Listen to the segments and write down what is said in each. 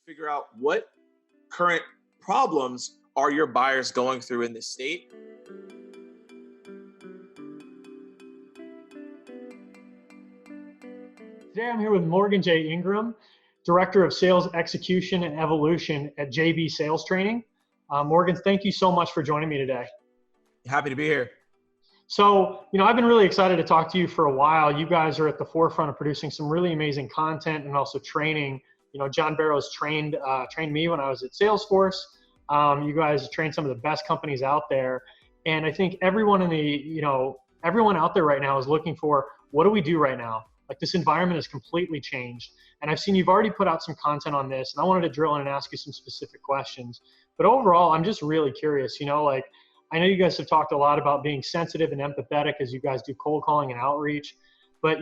figure out what current problems are your buyers going through in this state. Today I'm here with Morgan J. Ingram, Director of Sales Execution and Evolution at JB Sales Training. Morgan, thank you so much for joining me today. Happy to be here. So, I've been really excited to talk to you for a while. You guys are at the forefront of producing some really amazing content and also training. John Barrow's trained me when I was at Salesforce. You guys trained some of the best companies out there. And I think everyone everyone out there right now is looking for, what do we do right now? Like, this environment has completely changed. And I've seen you've already put out some content on this, and I wanted to drill in and ask you some specific questions. But overall, I'm just really curious, I know you guys have talked a lot about being sensitive and empathetic as you guys do cold calling and outreach, but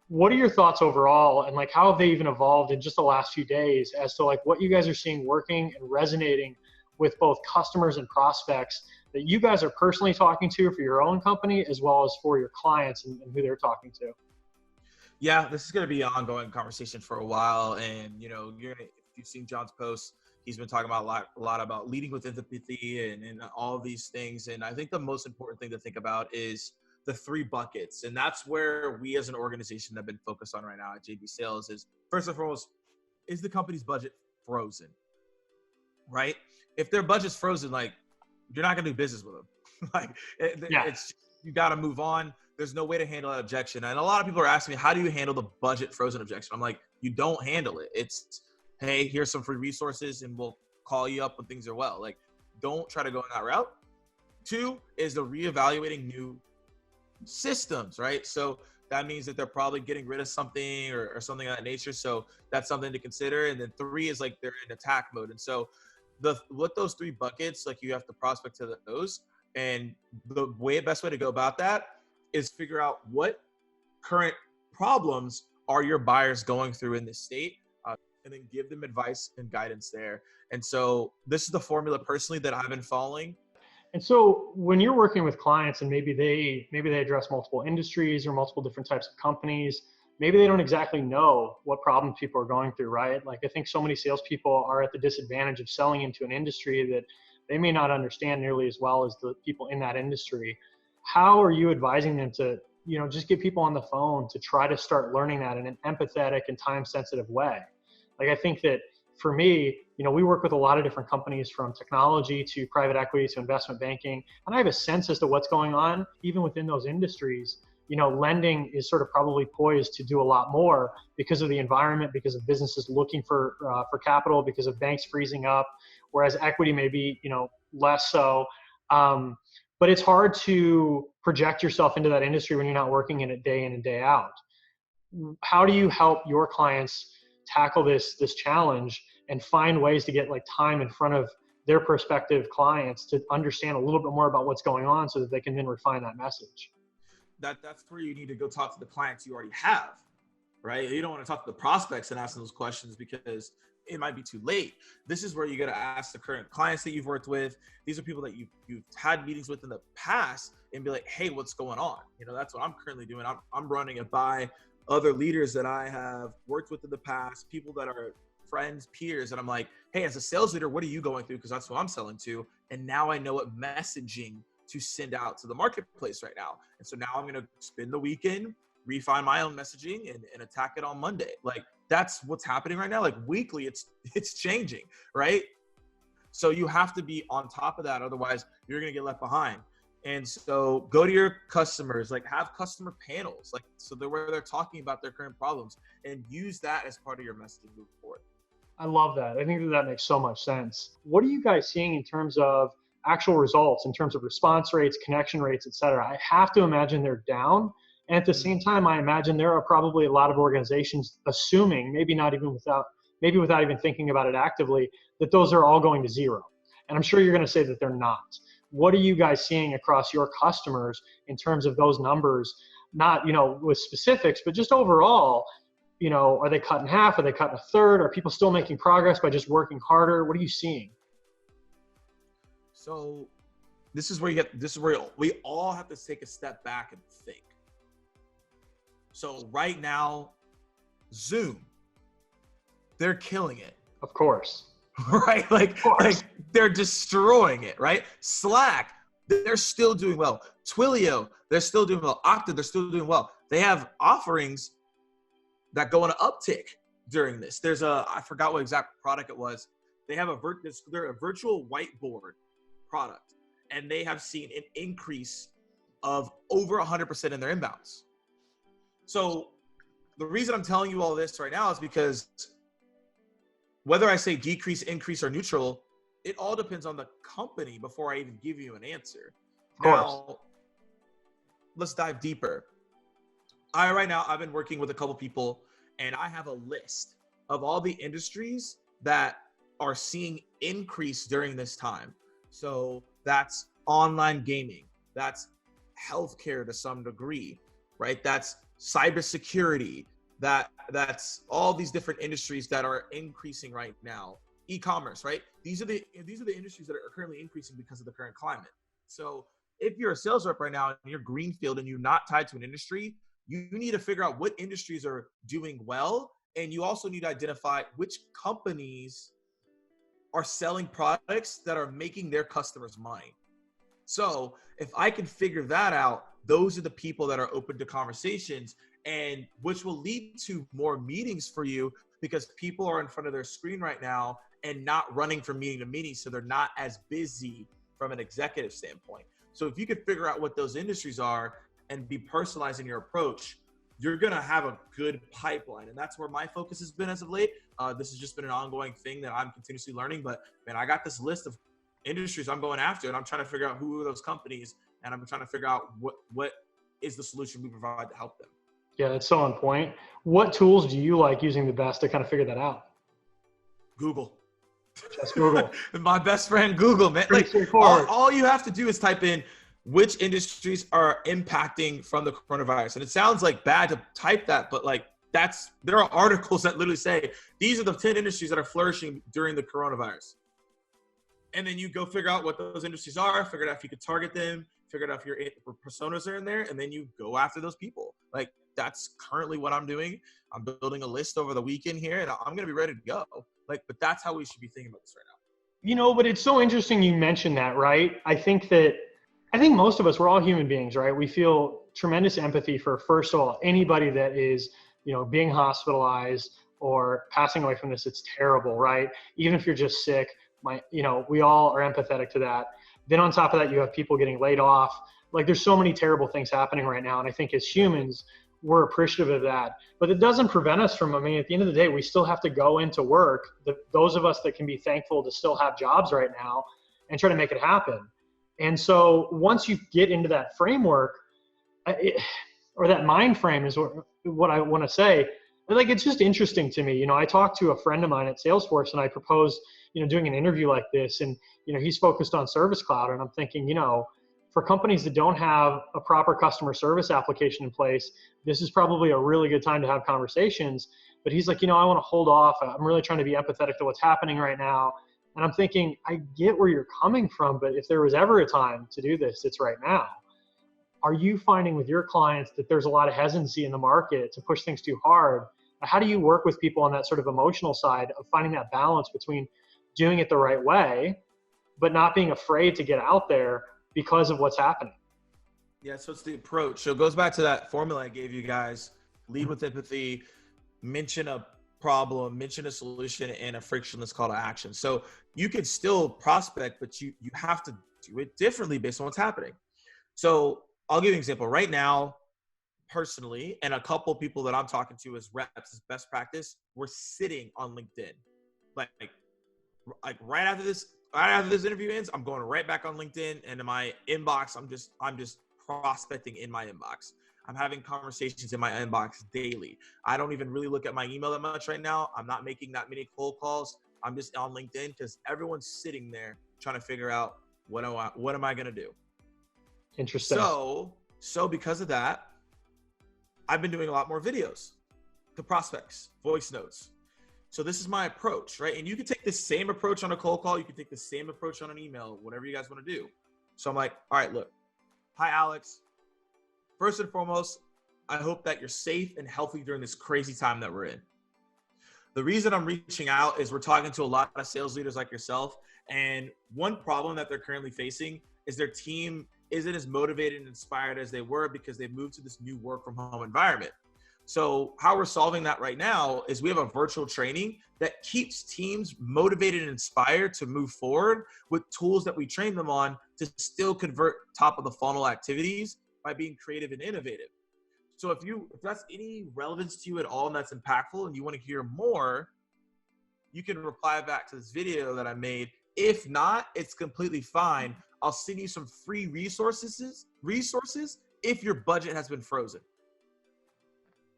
what are your thoughts overall, and how have they even evolved in just the last few days as to what you guys are seeing working and resonating with both customers and prospects that you guys are personally talking to for your own company, as well as for your clients and who they're talking to? Yeah, this is going to be an ongoing conversation for a while. And, if you've seen John's posts, he's been talking about a lot about leading with empathy and all of these things. And I think the most important thing to think about is the three buckets. And that's where we as an organization have been focused on right now at JB Sales is, first and foremost, is the company's budget frozen, right? If their budget's frozen, you're not going to do business with them. You got to move on. There's no way to handle that objection. And a lot of people are asking me, how do you handle the budget frozen objection? I'm like, you don't handle it. It's, hey, here's some free resources and we'll call you up when things are well. Don't try to go in that route. Two is the reevaluating new systems, right? So that means that they're probably getting rid of something or something of that nature. So that's something to consider. And then three is they're in attack mode. And so with those three buckets, you have to prospect to those. And the best way to go about that is figure out what current problems are your buyers going through in this state, and then give them advice and guidance there. And so this is the formula personally that I've been following. And so when you're working with clients and maybe they address multiple industries or multiple different types of companies, maybe they don't exactly know what problems people are going through, right? I think so many salespeople are at the disadvantage of selling into an industry that they may not understand nearly as well as the people in that industry. How are you advising them to, just get people on the phone to try to start learning that in an empathetic and time-sensitive way? I think that for me, we work with a lot of different companies, from technology to private equity to investment banking, and I have a sense as to what's going on even within those industries. Lending is sort of probably poised to do a lot more because of the environment, because of businesses looking for capital, because of banks freezing up, whereas equity may be, less so. But it's hard to project yourself into that industry when you're not working in it day in and day out. How do you help your clients tackle this challenge and find ways to get time in front of their prospective clients to understand a little bit more about what's going on so that they can then refine that message? That's where you need to go talk to the clients you already have, right? You don't want to talk to the prospects and ask them those questions because it might be too late. This is where you got to ask the current clients that you've worked with. These are people that you've had meetings with in the past and be like, hey, what's going on? That's what I'm currently doing. I'm running it by other leaders that I have worked with in the past, people that are friends, peers. And I'm like, hey, as a sales leader, what are you going through? Because that's what I'm selling to. And now I know what messaging to send out to the marketplace right now. And so now I'm going to spend the weekend, refine my own messaging and attack it on Monday. That's what's happening right now. Weekly, it's changing, right? So you have to be on top of that. Otherwise you're going to get left behind. And so go to your customers, have customer panels, so where they're talking about their current problems, and use that as part of your messaging moving forward. I love that. I think that makes so much sense. What are you guys seeing in terms of actual results, in terms of response rates, connection rates, et cetera? I have to imagine they're down. And at the same time, I imagine there are probably a lot of organizations assuming, maybe without even thinking about it actively, that those are all going to zero. And I'm sure you're going to say that they're not. What are you guys seeing across your customers in terms of those numbers? Not, with specifics, but just overall, are they cut in half? Are they cut in a third? Are people still making progress by just working harder? What are you seeing? So this is where we all have to take a step back and think. So right now, Zoom, they're killing it. Of course. right? Of course. Like they're destroying it, right? Slack, they're still doing well. Twilio, they're still doing well. Okta, they're still doing well. They have offerings that go on an uptick during this. There's I forgot what exact product it was. They have they're a virtual whiteboard product, and they have seen an increase of over 100% in their inbounds. So the reason I'm telling you all this right now is because whether I say decrease, increase, or neutral, it all depends on the company before I even give you an answer. Of course. Now, let's dive deeper. Right now, I've been working with a couple people, and I have a list of all the industries that are seeing increase during this time. So that's online gaming, that's healthcare to some degree, right? That's cybersecurity, that's all these different industries that are increasing right now. E-commerce, right? These are the industries that are currently increasing because of the current climate. So if you're a sales rep right now and you're greenfield and you're not tied to an industry, you need to figure out what industries are doing well, and you also need to identify which companies are selling products that are making their customers money. So if I can figure that out, those are the people that are open to conversations, and which will lead to more meetings for you, because people are in front of their screen right now and not running from meeting to meeting. So they're not as busy from an executive standpoint. So if you could figure out what those industries are and be personalized in your approach, you're going to have a good pipeline. And that's where my focus has been as of late. This has just been an ongoing thing that I'm continuously learning. But man, I got this list of industries I'm going after, and I'm trying to figure out who are those companies, and I'm trying to figure out what is the solution we provide to help them. Yeah, that's so on point. What tools do you like using the best to kind of figure that out? Google. Just Google. My best friend Google, man. Pretty Like straightforward. all you have to do is type in which industries are impacting from the coronavirus. And it sounds like bad to type that, but like there are articles that literally say these are the 10 industries that are flourishing during the coronavirus. And then you go figure out what those industries are, figure out if you could target them, figure out if your personas are in there, and then you go after those people. Like that's currently what I'm doing. I'm building a list over the weekend here, and I'm going to be ready to go. Like, but that's how we should be thinking about this right now. You know, but it's so interesting you mentioned that, right? I think most of us, we're all human beings, right? We feel tremendous empathy for, first of all, anybody that is, being hospitalized or passing away from this. It's terrible, right? Even if you're just sick, we all are empathetic to that. Then on top of that, you have people getting laid off. Like there's so many terrible things happening right now. And I think as humans, we're appreciative of that. But it doesn't prevent us from, at the end of the day, we still have to go into work. Those of us that can be thankful to still have jobs right now and try to make it happen. And so once you get into that framework, or that mind frame is what I want to say, like it's just interesting to me. I talked to a friend of mine at Salesforce and I proposed, doing an interview like this, and he's focused on Service Cloud, and I'm thinking, for companies that don't have a proper customer service application in place, this is probably a really good time to have conversations. But he's like, I want to hold off. I'm really trying to be empathetic to what's happening right now. And I'm thinking, I get where you're coming from, but if there was ever a time to do this, it's right now. Are you finding with your clients that there's a lot of hesitancy in the market to push things too hard? How do you work with people on that sort of emotional side of finding that balance between doing it the right way, but not being afraid to get out there because of what's happening? Yeah, so it's the approach. So it goes back to that formula I gave you guys: lead with empathy, mention a problem, mention a solution, and a frictionless call to action. So you can still prospect, but you have to do it differently based on what's happening. So I'll give you an example. Right now, personally, and a couple of people that I'm talking to as reps, as best practice, we're sitting on LinkedIn. Like right after this interview ends, I'm going right back on LinkedIn, and in my inbox, I'm just prospecting in my inbox. I'm having conversations in my inbox daily. I don't even really look at my email that much right now. I'm not making that many cold calls. I'm just on LinkedIn because everyone's sitting there trying to figure out what am I going to do? Interesting. So because of that, I've been doing a lot more videos to prospects, voice notes. So this is my approach, right? And you can take the same approach on a cold call. You can take the same approach on an email, whatever you guys want to do. So I'm like, all right, look, hi, Alex. First and foremost, I hope that you're safe and healthy during this crazy time that we're in. The reason I'm reaching out is we're talking to a lot of sales leaders like yourself. And one problem that they're currently facing is their team isn't as motivated and inspired as they were because they moved to this new work from home environment. So how we're solving that right now is we have a virtual training that keeps teams motivated and inspired to move forward with tools that we train them on to still convert top of the funnel activities by being creative and innovative. So if that's any relevance to you at all and that's impactful and you want to hear more, you can reply back to this video that I made. If not, it's completely fine. I'll send you some free resources if your budget has been frozen.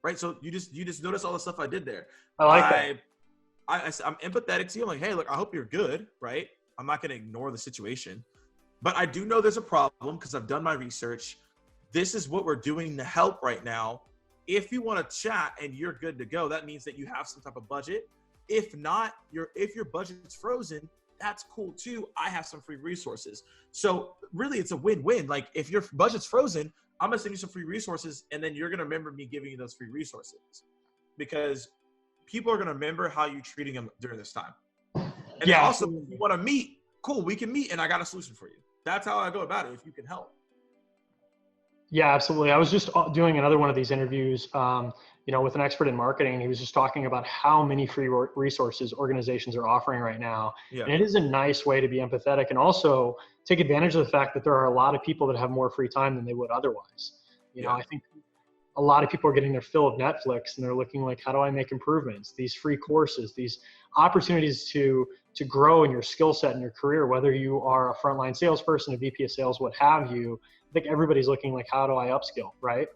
Right? So you just notice all the stuff I did there. I like that. I'm empathetic to you. I'm like, hey, look, I hope you're good, right? I'm not going to ignore the situation. But I do know there's a problem because I've done my research. This is what we're doing to help right now. If you want to chat and you're good to go, that means that you have some type of budget. If not, if your budget's frozen, that's cool too. I have some free resources. So really it's a win-win. Like if your budget's frozen, I'm gonna send you some free resources and then you're gonna remember me giving you those free resources because people are gonna remember how you're treating them during this time. And yeah, also if you wanna meet, cool, we can meet and I got a solution for you. That's how I go about it if you can help. Yeah, absolutely. I was just doing another one of these interviews, with an expert in marketing. He was just talking about how many free resources organizations are offering right now. Yeah. And it is a nice way to be empathetic and also take advantage of the fact that there are a lot of people that have more free time than they would otherwise. I think a lot of people are getting their fill of Netflix and they're looking like, how do I make improvements? These free courses, these opportunities to grow in your skill set in your career, whether you are a frontline salesperson, a VP of sales, what have you. I think everybody's looking like, how do I upskill, right?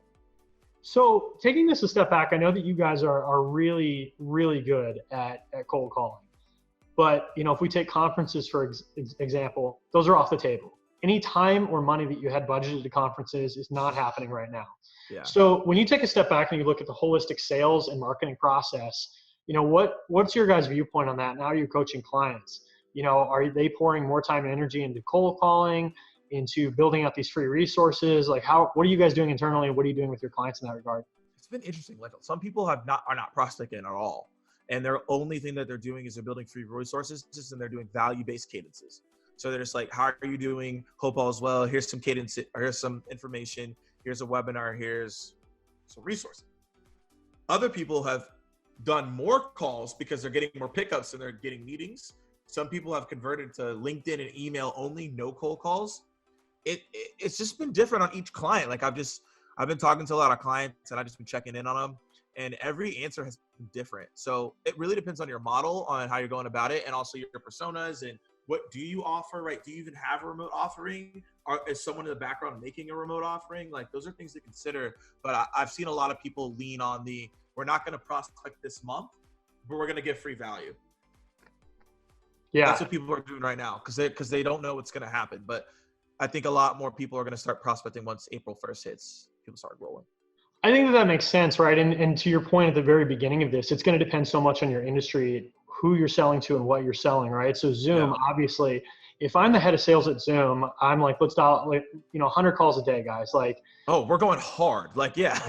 So taking this a step back, I know that you guys are really, really good at cold calling. But, if we take conferences, for example, those are off the table. Any time or money that you had budgeted to conferences is not happening right now. Yeah. So when you take a step back and you look at the holistic sales and marketing process, what's your guys' viewpoint on that? And how are you coaching clients? Are they pouring more time and energy into cold calling, into building out these free resources? Like what are you guys doing internally and what are you doing with your clients in that regard? It's been interesting. Like some people are not prospecting at all. And their only thing that they're doing is they're building free resources and they're doing value-based cadences. So they're just like, how are you doing? Hope all is well. Here's some cadence. Here's some information. Here's a webinar. Here's some resources. Other people have done more calls because they're getting more pickups and they're getting meetings. Some people have converted to LinkedIn and email only, no cold calls. It's just been different on each client. Like I've been talking to a lot of clients and I've just been checking in on them and every answer has been different. So it really depends on your model, on how you're going about it and also your personas and what do you offer, right? Do you even have a remote offering? Or is someone in the background making a remote offering? Like those are things to consider. But I've seen a lot of people lean on we're not going to prospect this month, but we're going to give free value. Yeah. That's what people are doing right now because they don't know what's going to happen. But I think a lot more people are going to start prospecting once April 1st hits. People start rolling. I think that makes sense, right? And to your point at the very beginning of this, it's going to depend so much on your industry, who you're selling to and what you're selling, right? So Zoom, obviously, if I'm the head of sales at Zoom, I'm like, let's dial 100 calls a day, guys. Like, oh, we're going hard. Like, yeah.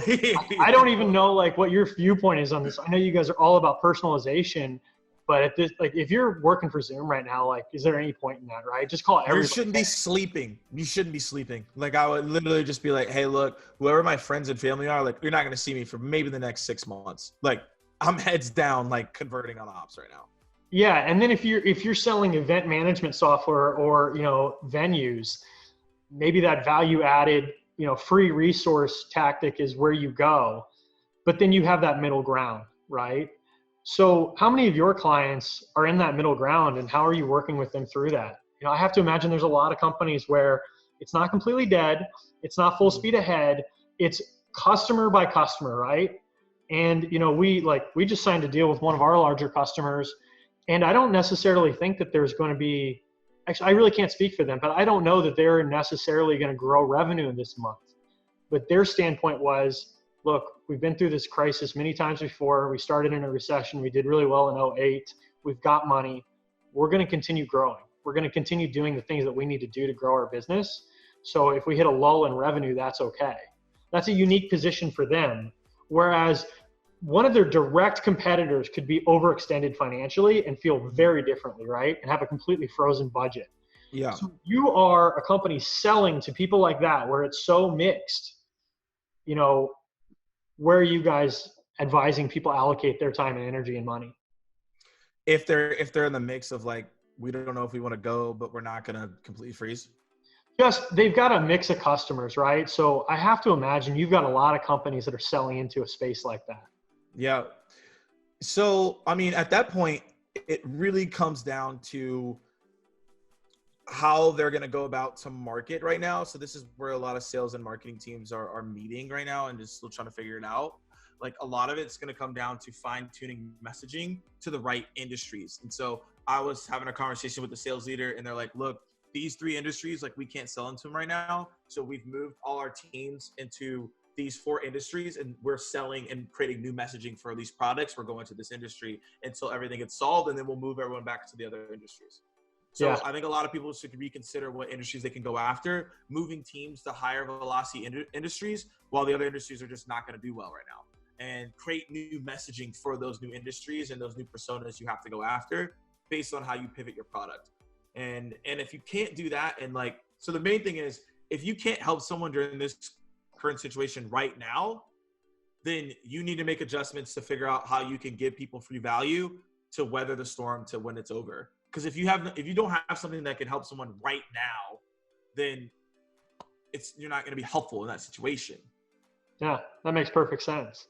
I don't even know like what your viewpoint is on this. I know you guys are all about personalization. But at this, like, if you're working for Zoom right now, like, is there any point in that, right? Just call everybody. You shouldn't be sleeping. You shouldn't be sleeping. Like, I would literally just be like, hey, look, whoever my friends and family are, like, you're not going to see me for maybe the next 6 months. Like, I'm heads down, like, converting on ops right now. Yeah, and then if you're selling event management software or, venues, maybe that value added, free resource tactic is where you go. But then you have that middle ground, right? So how many of your clients are in that middle ground and how are you working with them through that? I have to imagine there's a lot of companies where it's not completely dead. It's not full speed ahead. It's customer by customer, right? And, we just signed a deal with one of our larger customers and I don't necessarily think that there's going to be, actually, I really can't speak for them, but I don't know that they're necessarily going to grow revenue in this month. But their standpoint was, look, we've been through this crisis many times before. We started in a recession. We did really well in 2008. We've got money. We're going to continue growing. We're going to continue doing the things that we need to do to grow our business. So if we hit a lull in revenue, that's okay. That's a unique position for them. Whereas one of their direct competitors could be overextended financially and feel very differently, right? And have a completely frozen budget. Yeah. So you are a company selling to people like that, where it's so mixed, you know, where are you guys advising people allocate their time and energy and money? If they're in the mix of like, we don't know if we want to go, but we're not going to completely freeze. Just they've got a mix of customers, right? So I have to imagine you've got a lot of companies that are selling into a space like that. Yeah. So, I mean, at that point, it really comes down to how they're going to go about to market right now. So this is where a lot of sales and marketing teams are meeting right now and just still trying to figure it out. Like a lot of it's going to come down to fine tuning messaging to the right industries. And so I was having a conversation with the sales leader and they're like, look, these 3 industries, like we can't sell into them right now. So we've moved all our teams into these 4 industries and we're selling and creating new messaging for these products. We're going to this industry until everything gets solved. And then we'll move everyone back to the other industries. Yeah. So I think a lot of people should reconsider what industries they can go after, moving teams to higher velocity industries while the other industries are just not going to do well right now, and create new messaging for those new industries and those new personas you have to go after based on how you pivot your product. And if you can't do that, and like, so the main thing is if you can't help someone during this current situation right now, then you need to make adjustments to figure out how you can give people free value to weather the storm to when it's over. Because if you don't have something that can help someone right now, then you're not going to be helpful in that situation. Yeah, that makes perfect sense.